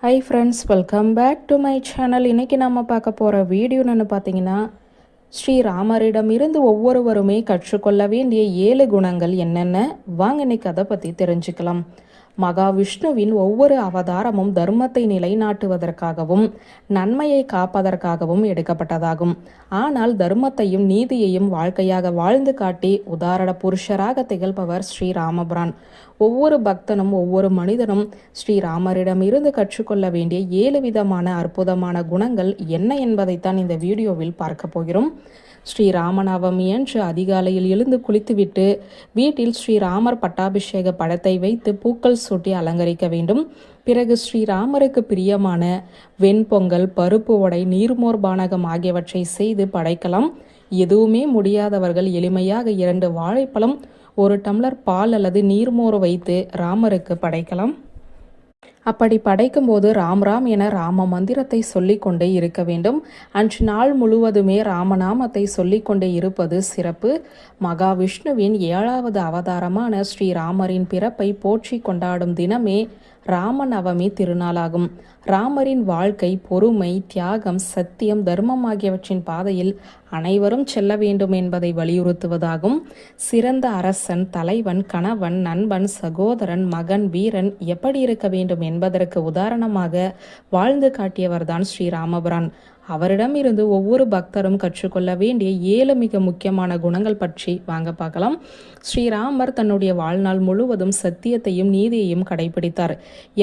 High friends, welcome back to my channel. இன்றைக்கி நம்ம பார்க்க போகிற வீடியோ என்னென்னு பார்த்தீங்கன்னா, ஸ்ரீராமரிடமிருந்து ஒவ்வொருவருமே கற்றுக்கொள்ள வேண்டிய 7 குணங்கள் என்னென்ன வாங்க இன்னைக்கு அதை பற்றி தெரிஞ்சுக்கலாம். மகாவிஷ்ணுவின் ஒவ்வொரு அவதாரமும் தர்மத்தை நிலைநாட்டுவதற்காகவும் நன்மையை காப்பதற்காகவும் எடுக்கப்பட்டதாகும். ஆனால் தர்மத்தையும் நீதியையும் வாழ்க்கையாக வாழ்ந்து காட்டி உதாரண புருஷராக திகழ்பவர் ஸ்ரீராமபிரான். ஒவ்வொரு பக்தனும் ஒவ்வொரு மனிதனும் ஸ்ரீராமரிடம் இருந்து கற்றுக்கொள்ள வேண்டிய 7 விதமான அற்புதமான குணங்கள் என்ன என்பதைத்தான் இந்த வீடியோவில் பார்க்க போகிறோம். ஸ்ரீராமநவமி அன்று அதிகாலையில் எழுந்து குளித்துவிட்டு வீட்டில் ஸ்ரீராமர் பட்டாபிஷேக படத்தை வைத்து பூக்கள் சூட்டி அலங்கரிக்க வேண்டும். பிறகு ஸ்ரீராமருக்கு பிரியமான வெண்பொங்கல், பருப்பு வடை, நீர்மோர் பானகம் ஆகியவற்றை செய்து படைக்கலாம். எதுவுமே முடியாதவர்கள் எளிமையாக 2 வாழைப்பழம், 1 டம்ளர் பால் அல்லது நீர்மோர் வைத்து ராமருக்கு படைக்கலாம். அப்படி படைக்கும்போது ராம் ராம் என ராம மந்திரத்தை சொல்லிக்கொண்டே இருக்க வேண்டும். அன்று நாள் முழுவதுமே ராமநாமத்தை சொல்லிக்கொண்டே இருப்பது சிறப்பு. மகாவிஷ்ணுவின் 7வது அவதாரமான ஸ்ரீராமரின் பிறப்பை போற்றி கொண்டாடும் தினமே ராமநவமி திருநாளாகும். ராமரின் வாழ்க்கை பொறுமை, தியாகம், சத்தியம், தர்மம் ஆகியவற்றின் பாதையில் அனைவரும் செல்ல வேண்டும் என்பதை வலியுறுத்துவதாகும். சிறந்த அரசன், தலைவன், கணவன், நண்பன், சகோதரன், மகன், வீரன் எப்படி இருக்க வேண்டும் என்பதற்கு உதாரணமாக வாழ்ந்து காட்டியவர்தான் ஸ்ரீராமபிரான். அவரிடம் இருந்து ஒவ்வொரு பக்தரும் கற்றுக்கொள்ள வேண்டிய 7 மிக முக்கியமான குணங்கள் பற்றி வாங்க பார்க்கலாம். ஸ்ரீராமர் தன்னுடைய வாழ்நாள் முழுவதும் சத்தியத்தையும் நீதியையும் கடைபிடித்தார்.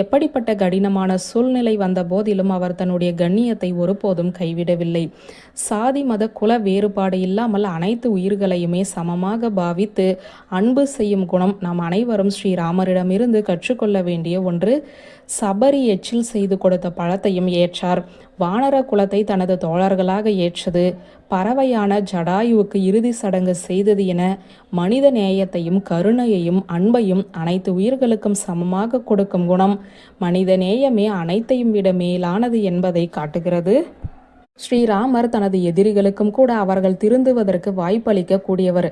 எப்படிப்பட்ட கடினமான சூழ்நிலை வந்த போதிலும் அவர் தன்னுடைய கண்ணியத்தை ஒருபோதும் கைவிடவில்லை. சாதி, மத, குல வேறுபாடு இல்லாமல் அனைத்து உயிர்களையுமே சமமாக பாவித்து அன்பு செய்யும் குணம் நாம் அனைவரும் ஸ்ரீராமரிடமிருந்து கற்றுக்கொள்ள வேண்டிய ஒன்று. சபரி எச்சில் செய்து கொடுத்த பழத்தையும் ஏற்றார். வானர குலத்தை தனது தோழர்களாக ஏற்றது. பறவையான ஜடாயுவுக்கு இறுதி சடங்கு செய்தது என மனித நேயத்தையும் கருணையையும் அன்பையும் அனைத்து உயிர்களுக்கும் சமமாக கொடுக்கும் குணம் மனித நேயமே அனைத்தையும் விட மேலானது என்பதை காட்டுகிறது. ஸ்ரீராமர் தனது எதிரிகளுக்கும் கூட அவர்கள் திருந்துவதற்கு வாய்ப்பளிக்க கூடியவர்.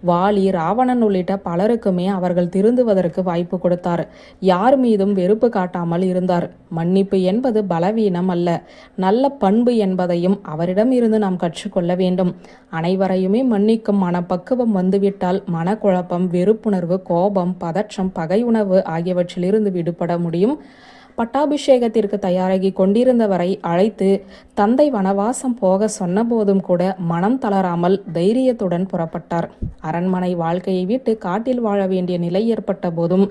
வாலி, ராவணன் உள்ளிட்ட பலருக்குமே அவர்கள் திருந்துவதற்கு வாய்ப்பு கொடுத்தார். யார் மீதும் வெறுப்பு காட்டாமல் இருந்தார். மன்னிப்பு என்பது பலவீனம் அல்ல, நல்ல பண்பு என்பதையும் அவரிடம் இருந்து நாம் கற்றுக்கொள்ள வேண்டும். அனைவரையுமே மன்னிக்கும் மனப்பக்குவம் வந்துவிட்டால் மனக்குழப்பம், வெறுப்புணர்வு, கோபம், பதற்றம், பகை உணர்வு ஆகியவற்றிலிருந்து விடுபட முடியும். பட்டாபிஷேகத்திற்கு தயாராகி கொண்டிருந்தவரை அழைத்து தந்தை வனவாசம் போக சொன்னபோதும் கூட மனம் தளராமல் தைரியத்துடன் புறப்பட்டார். அரண்மனை வாழ்க்கையை விட்டு காட்டில் வாழ வேண்டிய நிலை ஏற்பட்ட போதும்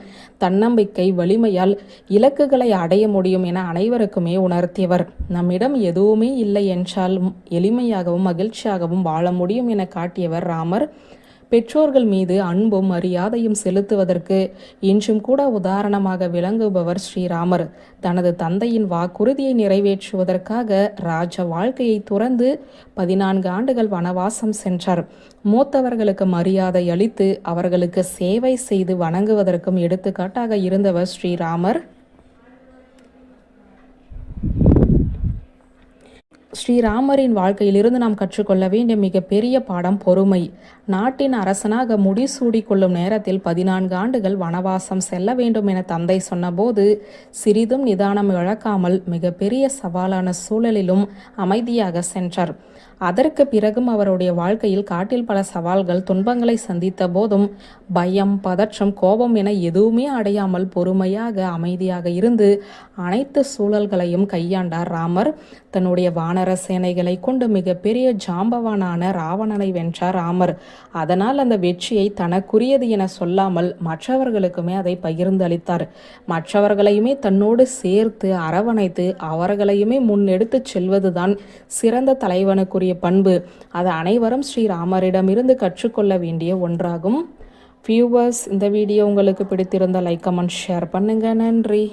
தன்னம்பிக்கை, வலிமையால் இலக்குகளை அடைய முடியும் என அனைவருக்குமே உணர்த்தியவர். நம்மிடம் எதுவுமே இல்லை என்றாலும் எளிமையாகவும் மகிழ்ச்சியாகவும் வாழ முடியும் என காட்டியவர் ராமர். பெற்றோர்கள் மீது அன்பும் மரியாதையும் செலுத்துவதற்கு இன்றும் கூட உதாரணமாக விளங்குபவர் ஸ்ரீராமர். தனது தந்தையின் வாக்குறுதியை நிறைவேற்றுவதற்காக ராஜ வாழ்க்கையை துறந்து 14 ஆண்டுகள் வனவாசம் சென்றார். மூத்தவர்களுக்கு மரியாதை அளித்து அவர்களுக்கு சேவை செய்து வணங்குவதற்கும் எடுத்துக்காட்டாக இருந்தவர் ஸ்ரீராமர். ஸ்ரீராமரின் வாழ்க்கையிலிருந்து நாம் கற்றுக்கொள்ள வேண்டிய மிகப்பெரிய பாடம் பொறுமை. நாட்டின் அரசனாக முடிசூடி கொள்ளும் நேரத்தில் 14 ஆண்டுகள் வனவாசம் செல்ல வேண்டும் என தந்தை சொன்னபோது சிறிதும் நிதானம் இழக்காமல் மிகப்பெரிய சவாலான சூழலிலும் அமைதியாக சென்றார். அதற்கு பிறகும் அவருடைய வாழ்க்கையில் காட்டில் பல சவால்கள், துன்பங்களை சந்தித்த போதும் பயம், பதற்றம், கோபம் என எதுவுமே அடையாமல் பொறுமையாக அமைதியாக இருந்து அனைத்து சூழல்களையும் கையாண்டார் ராமர். தன்னுடைய வானர சேனைகளை கொண்டு மிகப்பெரிய ஜாம்பவானான ராவணனை வென்றார் ராமர். அதனால் அந்த வெற்றியை தனக்குரியது என சொல்லாமல் மற்றவர்களுக்குமே அதை பகிர்ந்து அளித்தார். மற்றவர்களையுமே தன்னோடு சேர்த்து அரவணைத்து அவர்களையுமே முன்னெடுத்து செல்வதுதான் சிறந்த தலைவனுக்குரிய பண்பு. அது அனைவரும் ஸ்ரீராமரிடமிருந்து கற்றுக்கொள்ள வேண்டிய ஒன்றாகும். வியூவர்ஸ், இந்த வீடியோ உங்களுக்கு பிடித்திருந்த லைக், கமெண்ட், ஷேர் பண்ணுங்க. நன்றி.